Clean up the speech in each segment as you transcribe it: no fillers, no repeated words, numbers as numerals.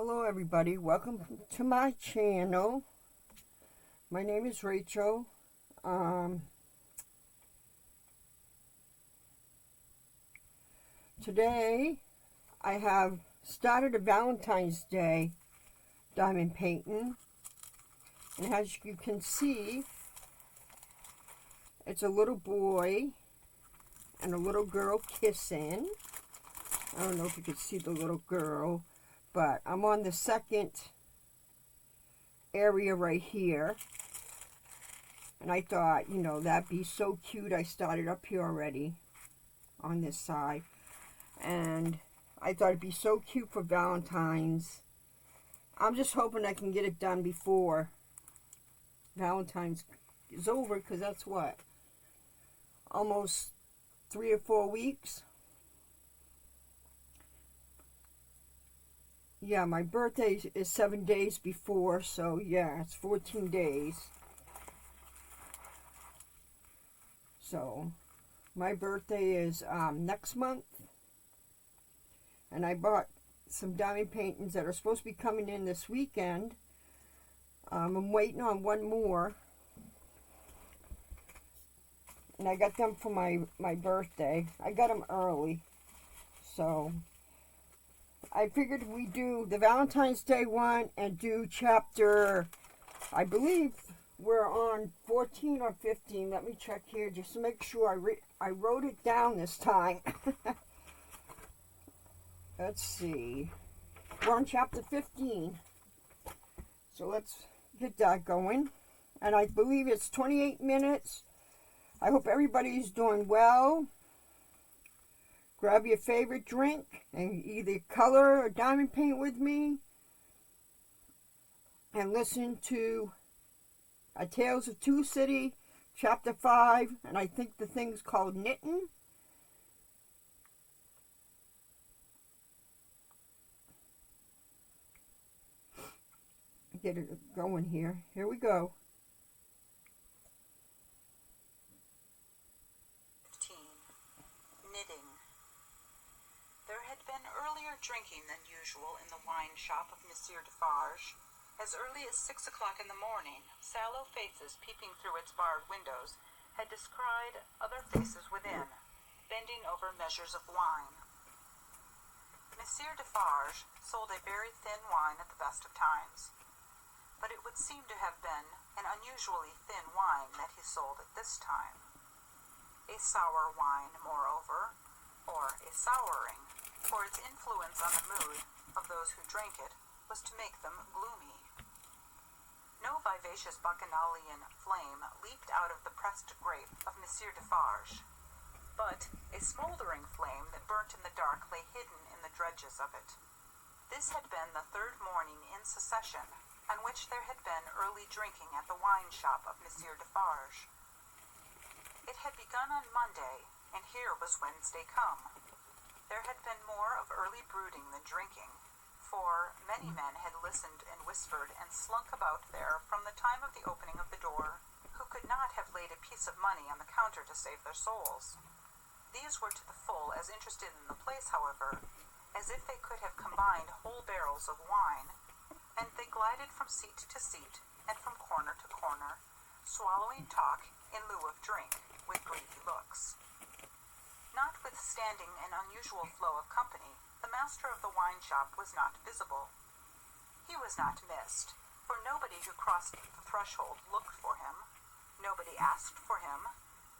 Hello everybody, welcome to my channel. My name is Rachel. Today I have started a Valentine's Day diamond painting, and as you can see, it's a little boy and a little girl kissing. I don't know if you can see the little girl, but I'm on the second area right here, and I thought, that'd be so cute. I started up here already on this side, and I thought it'd be so cute for Valentine's. I'm just hoping I can get it done before Valentine's is over, because that's what, almost 3 or 4 weeks. Yeah, my birthday is 7 days before, so yeah, it's 14 days. So, my birthday is next month, and I bought some diamond paintings that are supposed to be coming in this weekend. I'm waiting on one more, and I got them for my birthday. I got them early, so I figured we do the Valentine's Day one and do chapter, I believe we're on 14 or 15. Let me check here just to make sure I wrote it down this time. Let's see. We're on chapter 15. So let's get that going. And I believe it's 28 minutes. I hope everybody's doing well. Grab your favorite drink and either color or diamond paint with me, and listen to A Tales of Two City, Chapter 5, and I think the thing's called Knitting. Get it going here. Here we go. Drinking than usual in the wine shop of Monsieur Defarge. As early as 6 o'clock in the morning, sallow faces peeping through its barred windows had descried other faces within, bending over measures of wine. Monsieur Defarge sold a very thin wine at the best of times, but it would seem to have been an unusually thin wine that he sold at this time. A sour wine, moreover, or a souring, for its influence on the mood of those who drank it was to make them gloomy. No vivacious bacchanalian flame leaped out of the pressed grape of Monsieur Defarge, but a smoldering flame that burnt in the dark lay hidden in the dredges of it. This had been the third morning in succession on which there had been early drinking at the wine shop of Monsieur Defarge. It had begun on Monday, and here was Wednesday come. There had been more of early brooding than drinking, for many men had listened and whispered and slunk about there from the time of the opening of the door, who could not have laid a piece of money on the counter to save their souls. These were to the full as interested in the place, however, as if they could have combined whole barrels of wine, and they glided from seat to seat and from corner to corner, swallowing talk in lieu of drink, with greedy looks. Notwithstanding an unusual flow of company, the master of the wine shop was not visible. He was not missed, for nobody who crossed the threshold looked for him, nobody asked for him,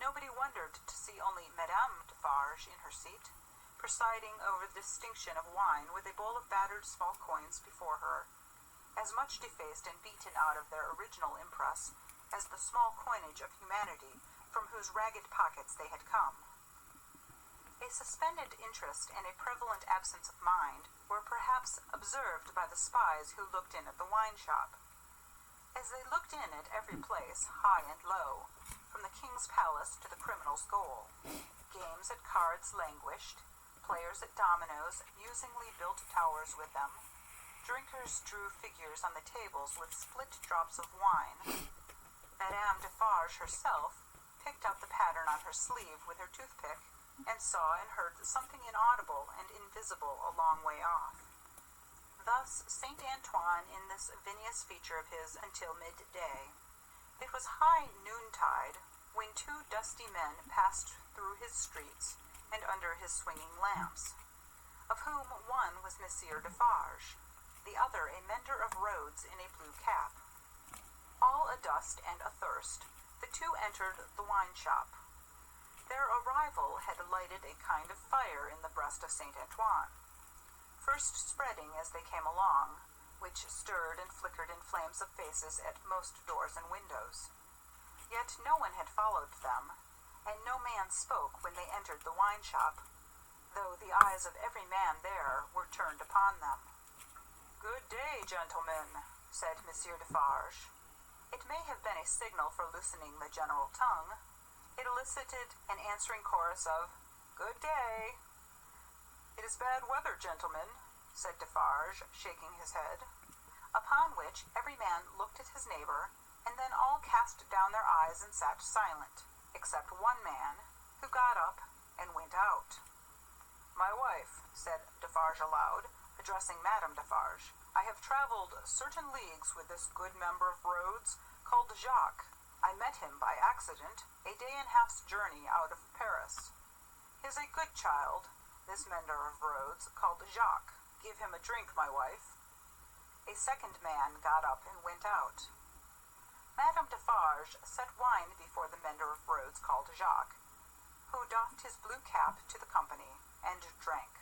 nobody wondered to see only Madame Defarge in her seat, presiding over the distinction of wine with a bowl of battered small coins before her, as much defaced and beaten out of their original impress as the small coinage of humanity from whose ragged pockets they had come. A suspended interest and a prevalent absence of mind were perhaps observed by the spies who looked in at the wine shop. As they looked in at every place, high and low, from the king's palace to the criminal's goal, games at cards languished, players at dominoes musingly built towers with them, drinkers drew figures on the tables with split drops of wine. Madame Defarge herself picked out the pattern on her sleeve with her toothpick, and saw and heard something inaudible and invisible a long way off. thus Saint Antoine in this vinous feature of his until midday. It was high noontide when two dusty men passed through his streets and under his swinging lamps, of whom one was Monsieur Defarge, the other a mender of roads in a blue cap. All adust and athirst, the two entered the wine shop. Their arrival had lighted a kind of fire in the breast of Saint Antoine, first spreading as they came along, which stirred and flickered in flames of faces at most doors and windows. Yet no one had followed them, and no man spoke when they entered the wine shop, though the eyes of every man there were turned upon them. "Good day, gentlemen," said Monsieur Defarge. It may have been a signal for loosening the general tongue. It elicited an answering chorus of "Good day." "It is bad weather, gentlemen," said Defarge, shaking his head, upon which every man looked at his neighbor, and then all cast down their eyes and sat silent, except one man, who got up and went out. "My wife," said Defarge aloud, addressing Madame Defarge, "I have travelled certain leagues with this good member of Rhodes, called Jacques. I met him by accident, a day and half's journey out of Paris. He is a good child, this mender of Rhodes, called Jacques. Give him a drink, my wife." A second man got up and went out. Madame Defarge set wine before the mender of roads called Jacques, who doffed his blue cap to the company, and drank.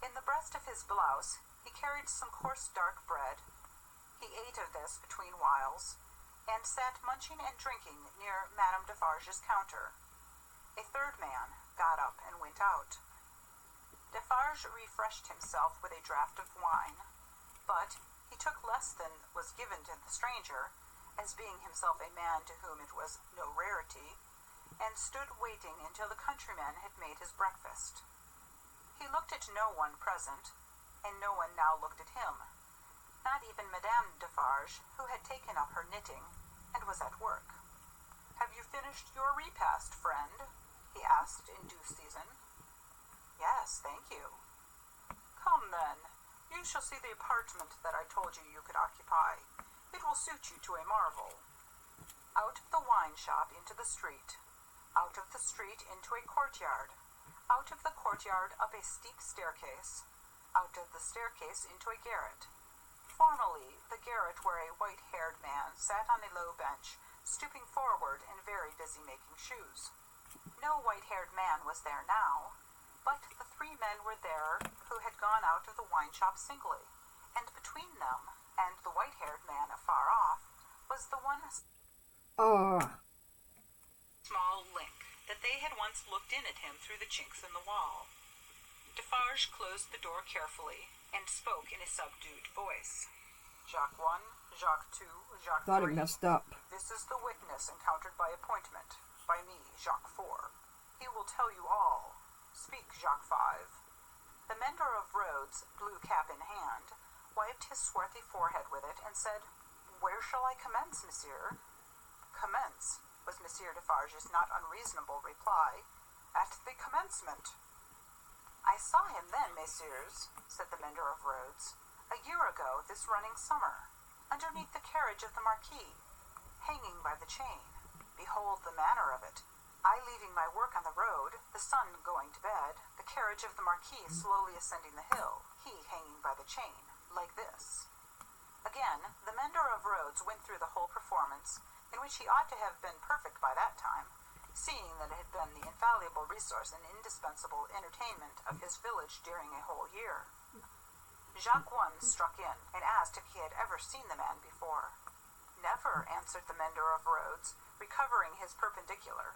In the breast of his blouse he carried some coarse dark bread. He ate of this between whiles, and sat munching and drinking near Madame Defarge's counter. A third man got up and went out. Defarge refreshed himself with a draught of wine, but he took less than was given to the stranger, as being himself a man to whom it was no rarity, and stood waiting until the countryman had made his breakfast. He looked at no one present, and no one now looked at him, not even Madame Defarge, who had taken up her knitting, and was at work. "Have you finished your repast, friend?" he asked in due season. "Yes, thank you." "Come, then. You shall see the apartment that I told you could occupy. It will suit you to a marvel." Out of the wine shop into the street, out of the street into a courtyard, out of the courtyard up a steep staircase, out of the staircase into a garret. Formerly the garret where a white-haired man sat on a low bench, stooping forward and very busy making shoes. No white-haired man was there now, but the three men were there who had gone out of the wine shop singly, and between them and the white-haired man afar off was the one small link that they had once looked in at him through the chinks in the wall. Defarge closed the door carefully and spoke in a subdued voice. "Jacques 1, Jacques 2, Jacques 3. Thought it messed up. This is the witness encountered by appointment, by me, Jacques 4. He will tell you all. Speak, Jacques 5. The mender of roads, blue cap in hand, wiped his swarthy forehead with it, and said, "Where shall I commence, monsieur?" "Commence," was Monsieur Defarge's not unreasonable reply, "at the commencement." "I saw him then, messieurs," said the mender of roads, "a year ago this running summer, underneath the carriage of the Marquis, hanging by the chain. Behold the manner of it. I leaving my work on the road, the sun going to bed, the carriage of the Marquis slowly ascending the hill, he hanging by the chain, like this." Again, the mender of roads went through the whole performance, in which he ought to have been perfect by that time, seeing that it had been the infallible resource and indispensable entertainment of his village during a whole year. Jacques 1 struck in, and asked if he had ever seen the man before. "Never," answered the mender of roads, recovering his perpendicular.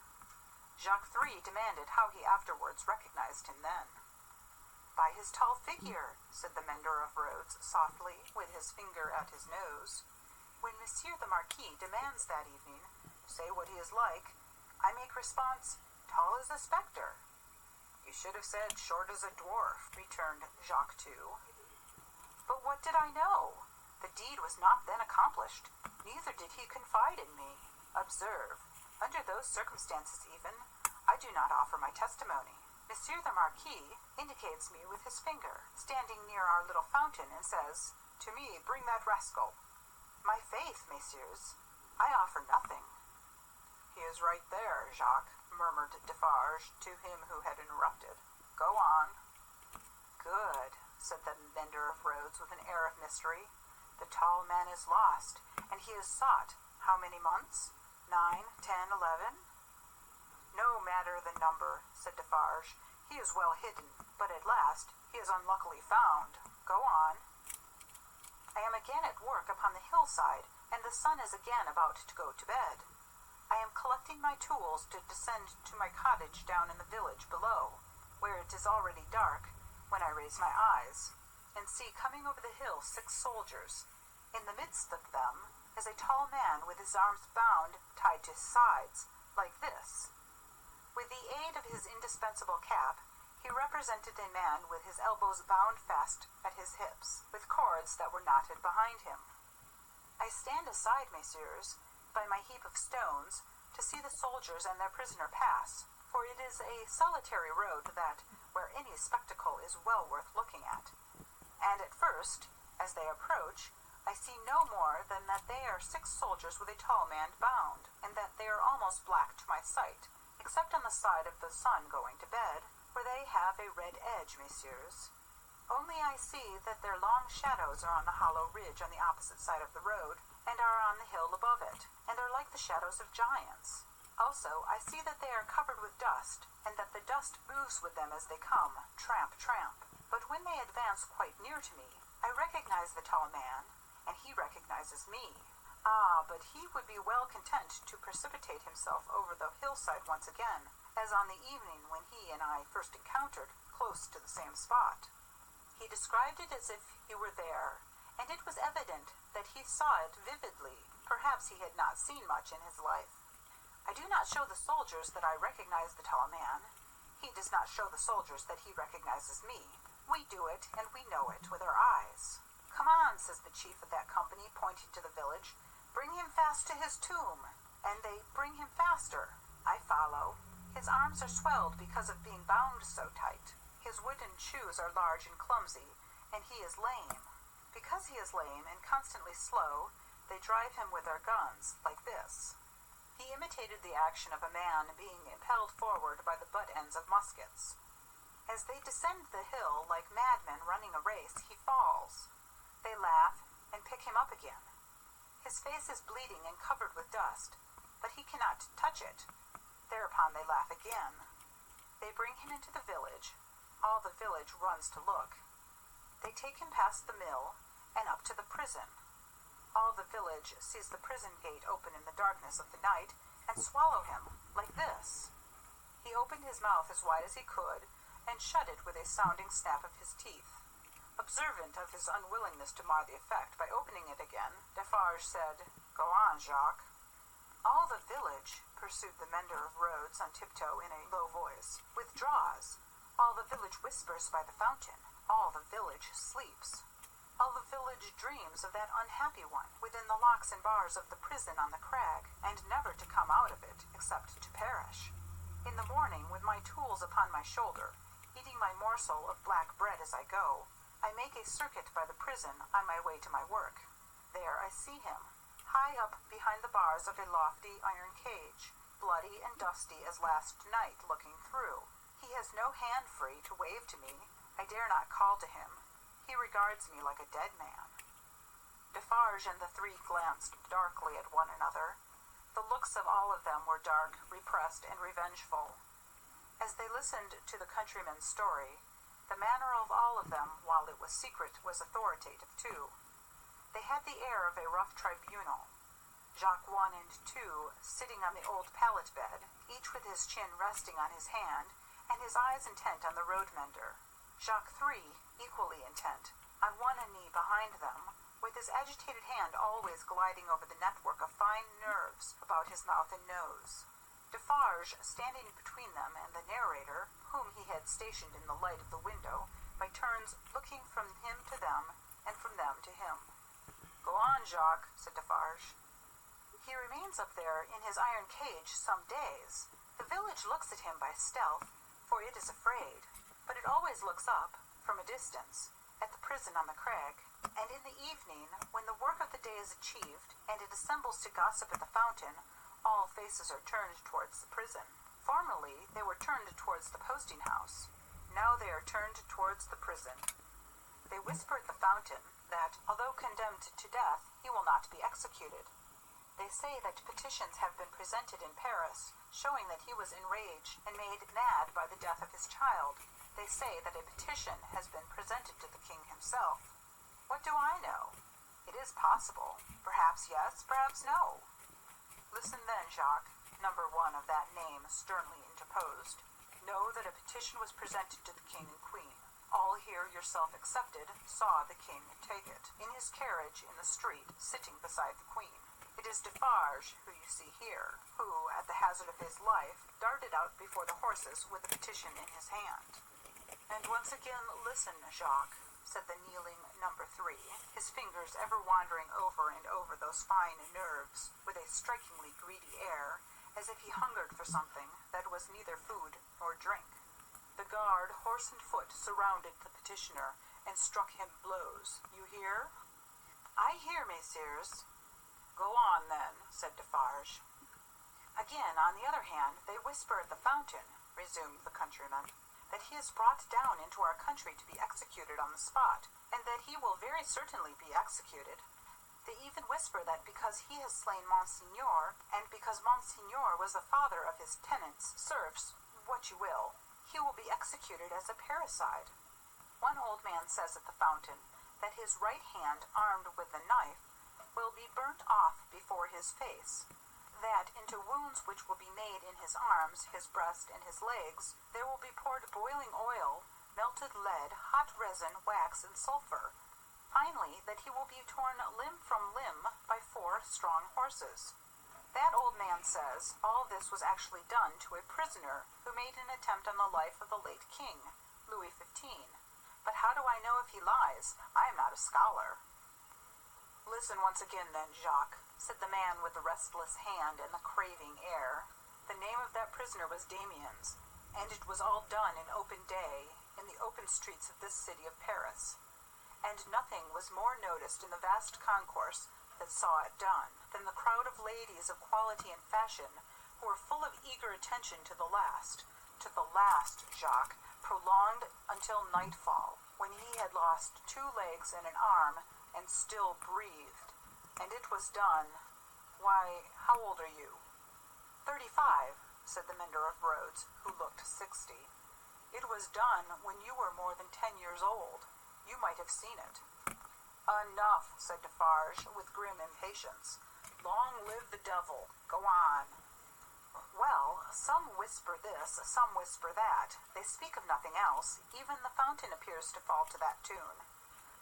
Jacques 3 demanded how he afterwards recognized him then. "By his tall figure," said the mender of roads softly, with his finger at his nose. "When Monsieur the Marquis demands that evening, 'Say what he is like,' I make response, 'Tall as a spectre.'" "You should have said, 'Short as a dwarf,'" returned Jacques 2. "But what did I know? The deed was not then accomplished, neither did he confide in me. Observe, under those circumstances even, I do not offer my testimony. Monsieur the Marquis indicates me with his finger, standing near our little fountain, and says, "To me, bring that rascal." "My faith, messieurs, I offer nothing." "He is right there, Jacques," murmured Defarge to him who had interrupted. "Go on." "Good," said the mender of roads with an air of mystery. "The tall man is lost, and he is sought. How many months? 9, 10, 11? "No matter the number," said Defarge. "He is well hidden, but at last he is unluckily found. Go on." "I am again at work upon the hillside, and the sun is again about to go to bed. I am collecting my tools to descend to my cottage down in the village below, where it is already dark, when I raise my eyes, and see coming over the hill 6 soldiers. In the midst of them is a tall man with his arms bound, tied to his sides, like this." With the aid of his indispensable cap, he represented a man with his elbows bound fast at his hips, with cords that were knotted behind him. "I stand aside, messieurs, by my heap of stones, to see the soldiers and their prisoner pass, for it is a solitary road that, where any spectacle is well worth looking at. And at first, as they approach, I see no more than that they are 6 soldiers with a tall man bound, and that they are almost black to my sight, except on the side of the sun going to bed, where they have a red edge, messieurs. Only I see that their long shadows are on the hollow ridge on the opposite side of the road, and are on the hill above it, and are like the shadows of giants. Also, I see that they are covered with dust, and that the dust moves with them as they come, tramp, tramp. But when they advance quite near to me, I recognize the tall man, and he recognizes me. Ah, but he would be well content to precipitate himself over the hillside once again, as on the evening when he and I first encountered, close to the same spot. He described it as if he were there, and it was evident that he saw it vividly. Perhaps he had not seen much in his life. I do not show the soldiers that I recognize the tall man. He does not show the soldiers that he recognizes me. We do it, and we know it, with our eyes. "Come on," says the chief of that company, pointing to the village. "Bring him fast to his tomb." And they bring him faster. I follow. His arms are swelled because of being bound so tight. His wooden shoes are large and clumsy, and he is lame. Because he is lame and constantly slow, they drive him with their guns, like this. He imitated the action of a man being impelled forward by the butt ends of muskets. As they descend the hill like madmen running a race, he falls. They laugh and pick him up again. His face is bleeding and covered with dust, but he cannot touch it. Thereupon they laugh again. They bring him into the village. All the village runs to look. They take him past the mill and up to the prison. All the village sees the prison gate open in the darkness of the night and swallow him, like this. He opened his mouth as wide as he could and shut it with a sounding snap of his teeth. Observant of his unwillingness to mar the effect by opening it again, Defarge said, "Go on, Jacques." "All the village," pursued the mender of roads on tiptoe in a low voice, "withdraws. All the village whispers by the fountain. All the village sleeps. All the village dreams of that unhappy one within the locks and bars of the prison on the crag, and never to come out of it except to perish. In the morning, with my tools upon my shoulder, eating my morsel of black bread as I go, I make a circuit by the prison on my way to my work. There I see him, high up behind the bars of a lofty iron cage, bloody and dusty as last night looking through. He has no hand free to wave to me. I dare not call to him. He regards me like a dead man." Defarge and the 3 glanced darkly at one another. The looks of all of them were dark, repressed, and revengeful. As they listened to the countryman's story, the manner of all of them, while it was secret, was authoritative too. They had the air of a rough tribunal. Jacques 1 and 2 sitting on the old pallet bed, each with his chin resting on his hand, and his eyes intent on the road mender. Jacques 3, equally intent, on one knee behind them, with his agitated hand always gliding over the network of fine nerves about his mouth and nose. Defarge standing between them and the narrator, whom he had stationed in the light of the window, by turns looking from him to them, and from them to him. "Go on, Jacques," said Defarge. "He remains up there in his iron cage some days. The village looks at him by stealth, for it is afraid, but it always looks up, from a distance, at the prison on the crag. And in the evening, when the work of the day is achieved, and it assembles to gossip at the fountain, all faces are turned towards the prison. Formerly, they were turned towards the posting house. Now they are turned towards the prison. They whisper at the fountain that, although condemned to death, he will not be executed. They say that petitions have been presented in Paris, showing that he was enraged and made mad by the death of his child. They say that a petition has been presented to the king himself. What do I know? It is possible. Perhaps yes, perhaps no. Listen then, Jacques, number 1 of that name sternly interposed. Know that a petition was presented to the king and queen. All here, yourself excepted, saw the king take it, in his carriage in the street, sitting beside the queen. It is Defarge, who you see here, who, at the hazard of his life, darted out before the horses with a petition in his hand. And once again, listen, Jacques, said the kneeling number 3, his fingers ever wandering over and over those fine nerves, with a strikingly greedy air, as if he hungered for something that was neither food nor drink. The guard, horse and foot, surrounded the petitioner, and struck him blows. You hear? I hear, messieurs. Go on, then, said Defarge. Again, on the other hand, they whisper at the fountain, resumed the countryman, that he is brought down into our country to be executed on the spot, and that he will very certainly be executed. They even whisper that because he has slain Monseigneur, and because Monseigneur was the father of his tenants, serfs, what you will, he will be executed as a parricide. One old man says at the fountain that his right hand, armed with the knife, will be burnt off before his face, that into wounds which will be made in his arms, his breast, and his legs, there will be poured boiling oil, melted lead, hot resin, wax, and sulfur. Finally, that he will be torn limb from limb by 4 strong horses. That old man says all this was actually done to a prisoner who made an attempt on the life of the late king, Louis XV. But how do I know if he lies? I am not a scholar. Listen once again, then, Jacques, said the man with the restless hand and the craving air. The name of that prisoner was Damiens, and it was all done in open day, in the open streets of this city of Paris. And nothing was more noticed in the vast concourse that saw it done than the crowd of ladies of quality and fashion who were full of eager attention to the last, Jacques, prolonged until nightfall, when he had lost 2 legs and an arm, and still breathed. And it was done. Why, how old are you? 35, said the mender of roads, who looked 60. It was done when you were more than 10 years old. You might have seen it. Enough, said Defarge, with grim impatience. Long live the devil. Go on. Well, some whisper this, some whisper that. They speak of nothing else. Even the fountain appears to fall to that tune.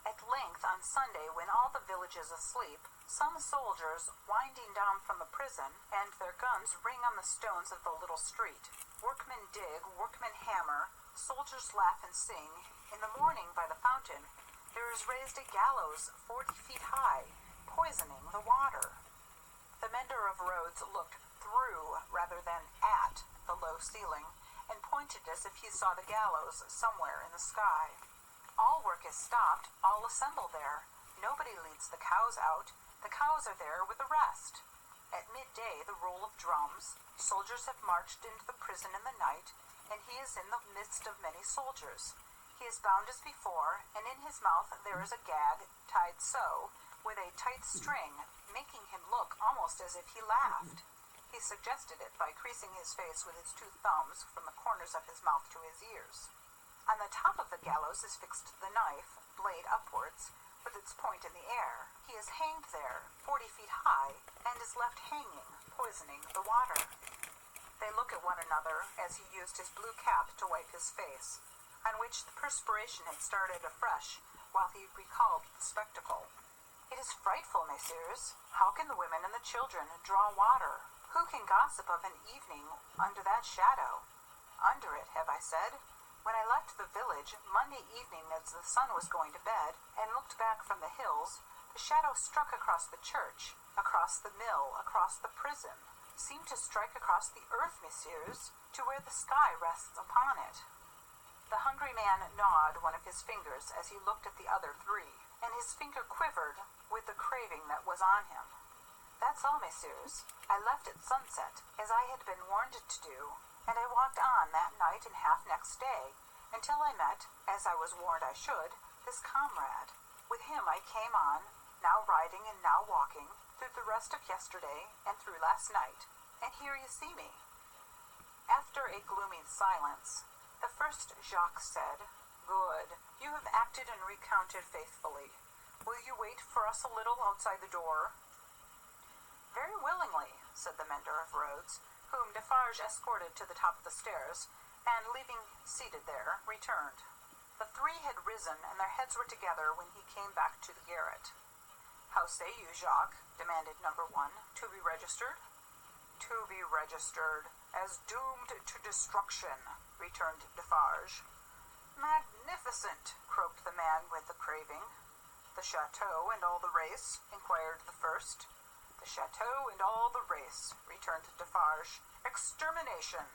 At length, on Sunday, when all the village is asleep, some soldiers, winding down from the prison, and their guns ring on the stones of the little street. Workmen dig, workmen hammer, soldiers laugh and sing. In the morning, by the fountain, there is raised a gallows 40 feet high, poisoning the water. The mender of roads looked through, rather than at, the low ceiling, and pointed as if he saw the gallows somewhere in the sky. All work is stopped, all assemble there. Nobody leads the cows out. The cows are there with the rest. At midday, the roll of drums. Soldiers have marched into the prison in the night, and he is in the midst of many soldiers. He is bound as before, and in his mouth there is a gag, tied so, with a tight string, making him look almost as if he laughed. He suggested it by creasing his face with his 2 thumbs from the corners of his mouth to his ears. On the top of the gallows is fixed the knife, blade upwards, with its point in the air. He is hanged there, 40 feet high, and is left hanging, poisoning the water. They look at one another as he used his blue cap to wipe his face, on which the perspiration had started afresh while he recalled the spectacle. It is frightful, messieurs. How can the women and the children draw water? Who can gossip of an evening under that shadow? Under it, have I said? When I left the village, Monday evening as the sun was going to bed, and looked back from the hills, the shadow struck across the church, across the mill, across the prison, seem to strike across the earth, messieurs, to where the sky rests upon it. The hungry man gnawed one of his fingers as he looked at the other three, and his finger quivered with the craving that was on him. That's all, messieurs. I left at sunset, as I had been warned to do, and I walked on that night and half next day, until I met, as I was warned I should, this comrade. With him I came on, now riding and now walking, through the rest of yesterday and through last night, and here you see me. After a gloomy silence, the first Jacques said, "Good. You have acted and recounted faithfully. Will you wait for us a little outside the door?" "Very willingly," said the mender of roads, whom Defarge escorted to the top of the stairs, and leaving seated there, returned. The three had risen, and their heads were together when he came back to the garret. "How say you, Jacques?" demanded number one. "To be registered?" "To be registered, as doomed to destruction," returned Defarge. "Magnificent!" croaked the man with the craving. "The chateau and all the race?" inquired the first. "The chateau and all the race," returned Defarge. "Extermination!"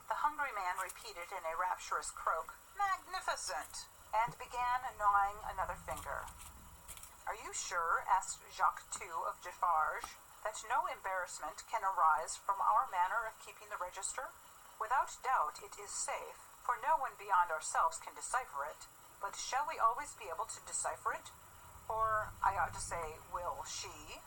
The hungry man repeated in a rapturous croak, "Magnificent!" and began gnawing another finger. "Are you sure," asked Jacques II of Defarge, "that no embarrassment can arise from our manner of keeping the register? Without doubt it is safe, for no one beyond ourselves can decipher it. But shall we always be able to decipher it? Or, I ought to say, will she?"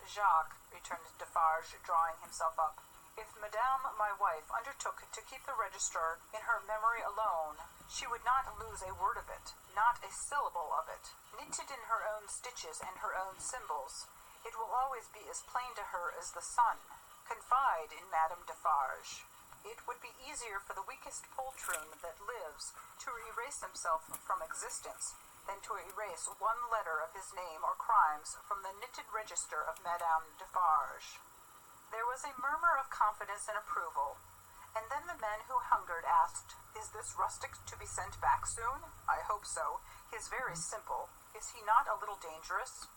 "Jacques," returned Defarge, drawing himself up, "if Madame, my wife, undertook to keep the register in her memory alone, she would not lose a word of it, not a syllable of it. Knitted in her own stitches and her own symbols, it will always be as plain to her as the sun. Confide in Madame Defarge. It would be easier for the weakest poltroon that lives to erase himself from existence than to erase one letter of his name or crimes from the knitted register of Madame Defarge." There was a murmur of confidence and approval, and then the men who hungered asked, "Is this rustic to be sent back soon?" "I hope so. He is very simple. Is he not a little dangerous?"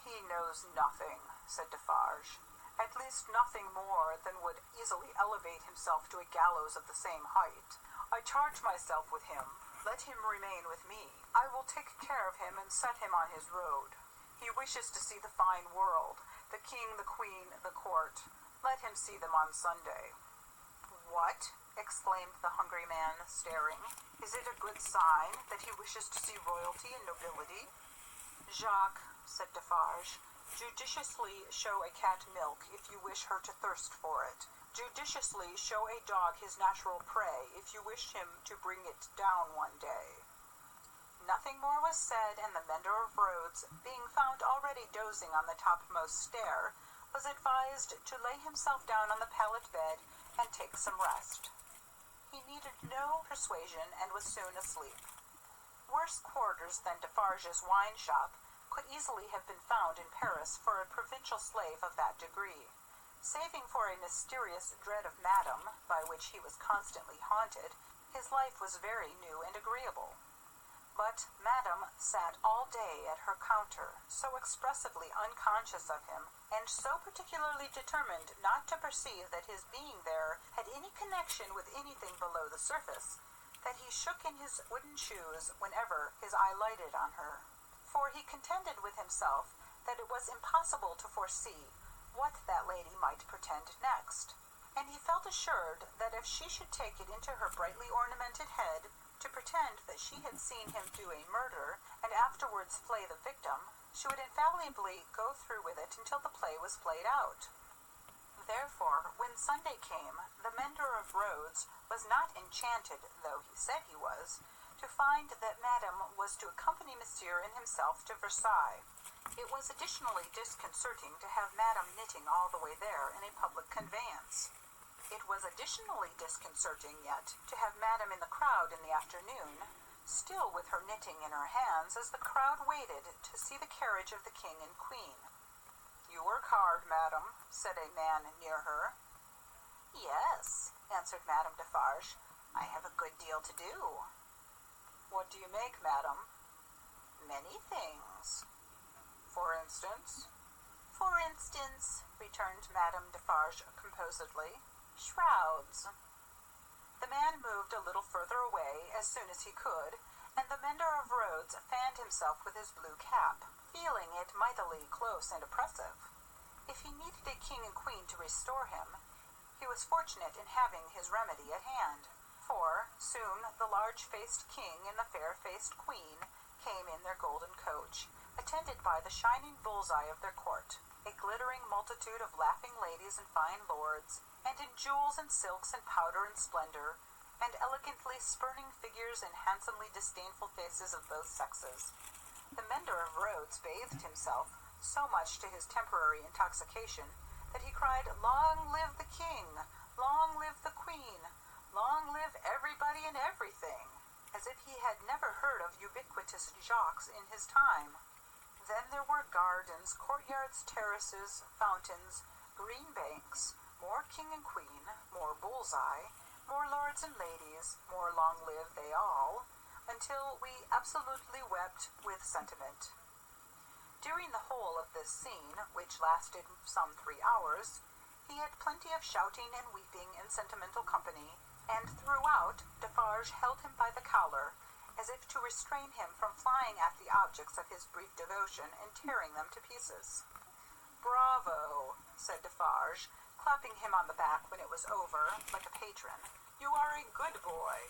"He knows nothing," said Defarge. "At least nothing more than would easily elevate himself to a gallows of the same height. I charge myself with him. Let him remain with me. I will take care of him and set him on his road. He wishes to see the fine world, the king, the queen, the court. Let him see them on Sunday." "What?" exclaimed the hungry man, staring. "Is it a good sign that he wishes to see royalty and nobility?" "Jacques," said Defarge, "judiciously show a cat milk if you wish her to thirst for it. Judiciously show a dog his natural prey if you wish him to bring it down one day." Nothing more was said, and the mender of roads, being found already dozing on the topmost stair, was advised to lay himself down on the pallet bed and take some rest. He needed no persuasion, and was soon asleep. Worse quarters than Defarge's wine shop could easily have been found in Paris for a provincial slave of that degree. Saving for a mysterious dread of Madame, by which he was constantly haunted, his life was very new and agreeable. But Madame sat all day at her counter, so expressively unconscious of him, and so particularly determined not to perceive that his being there had any connection with anything below the surface, that he shook in his wooden shoes whenever his eye lighted on her. For he contended with himself that it was impossible to foresee what that lady might pretend next, and he felt assured that if she should take it into her brightly ornamented head to pretend that she had seen him do a murder, and afterwards flay the victim, she would infallibly go through with it until the play was played out. Therefore, when Sunday came, the mender of roads was not enchanted, though he said he was, to find that Madame was to accompany Monsieur and himself to Versailles. It was additionally disconcerting to have Madame knitting all the way there in a public conveyance. It was additionally disconcerting yet to have Madame in the crowd in the afternoon, still with her knitting in her hands, as the crowd waited to see the carriage of the king and queen. "You work hard, Madame," said a man near her. "Yes," answered Madame Defarge, "I have a good deal to do." "What do you make, Madame?" "Many things." "For instance?" For instance, returned Madame Defarge composedly, shrouds. The man moved a little further away as soon as he could, and the mender of roads fanned himself with his blue cap, feeling it mightily close and oppressive. If he needed a king and queen to restore him, he was fortunate in having his remedy at hand, for soon the large-faced king and the fair-faced queen came in their golden coach, attended by the shining bullseye of their court, a glittering multitude of laughing ladies and fine lords, and in jewels and silks and powder and splendor, and elegantly spurning figures and handsomely disdainful faces of both sexes. The mender of roads bathed himself, so much to his temporary intoxication, that he cried, "Long live the king! Long live the queen! Long live everybody and everything!" as if he had never heard of ubiquitous Jacques in his time. Then there were gardens, courtyards, terraces, fountains, green banks, more king and queen, more bullseye, more lords and ladies, more long live they all, until we absolutely wept with sentiment. During the whole of this scene, which lasted some 3 hours, he had plenty of shouting and weeping in sentimental company, and throughout Defarge held him by the collar, as if to restrain him from flying at the objects of his brief devotion and tearing them to pieces. "Bravo," said Defarge, clapping him on the back when it was over, like a patron. "You are a good boy."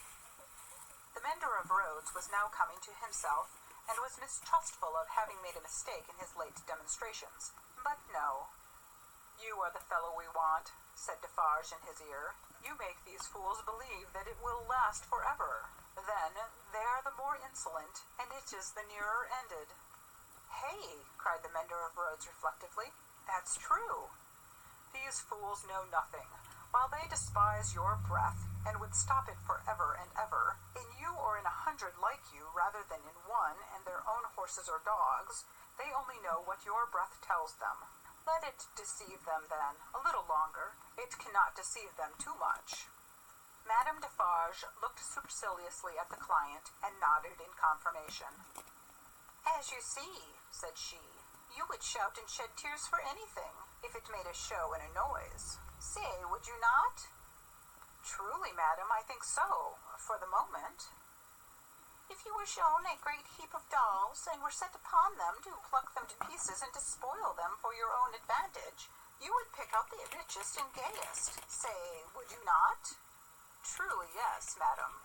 The mender of roads was now coming to himself, and was mistrustful of having made a mistake in his late demonstrations. But no. "You are the fellow we want," said Defarge in his ear. "You make these fools believe that it will last forever. Then they are the more insolent, and it is the nearer ended." "Hey!" cried the mender of roads reflectively. "That's true. These fools know nothing. While they despise your breath, and would stop it for ever and ever, in you or in 100 like you rather than in one and their own horses or dogs, they only know what your breath tells them. Let it deceive them, then, a little longer. It cannot deceive them too much." Madame Defarge looked superciliously at the client, and nodded in confirmation. "As you see," said she, "you would shout and shed tears for anything, if it made a show and a noise. Say, would you not?" "Truly, madam, I think so, for the moment." "If you were shown a great heap of dolls, and were set upon them to pluck them to pieces and to spoil them for your own advantage, you would pick out the richest and gayest. Say, would you not?" "Truly, yes, madam."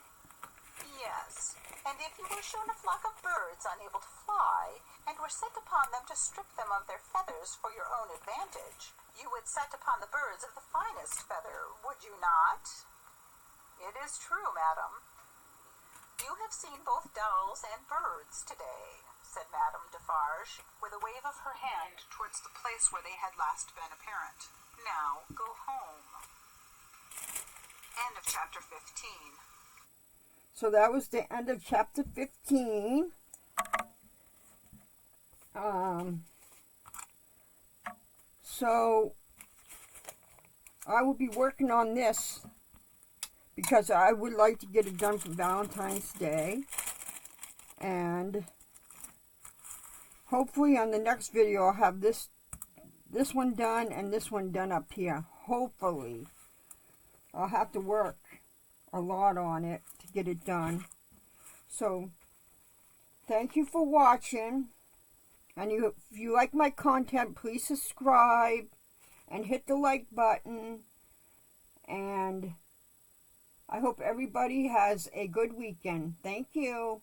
"Yes, and if you were shown a flock of birds unable to fly, and were set upon them to strip them of their feathers for your own advantage, you would set upon the birds of the finest feather, would you not?" "It is true, madam." "You have seen both dolls and birds today," said Madame Defarge, with a wave of her hand towards the place where they had last been apparent. "Now go home." End of chapter 15. So that was the end of chapter 15. So I will be working on this because I would like to get it done for Valentine's Day. And hopefully on the next video I'll have this one done and this one done up here. Hopefully. I'll have to work a lot on it to get it done. So thank you for watching. And if you like my content, please subscribe and hit the like button. And I hope everybody has a good weekend. Thank you.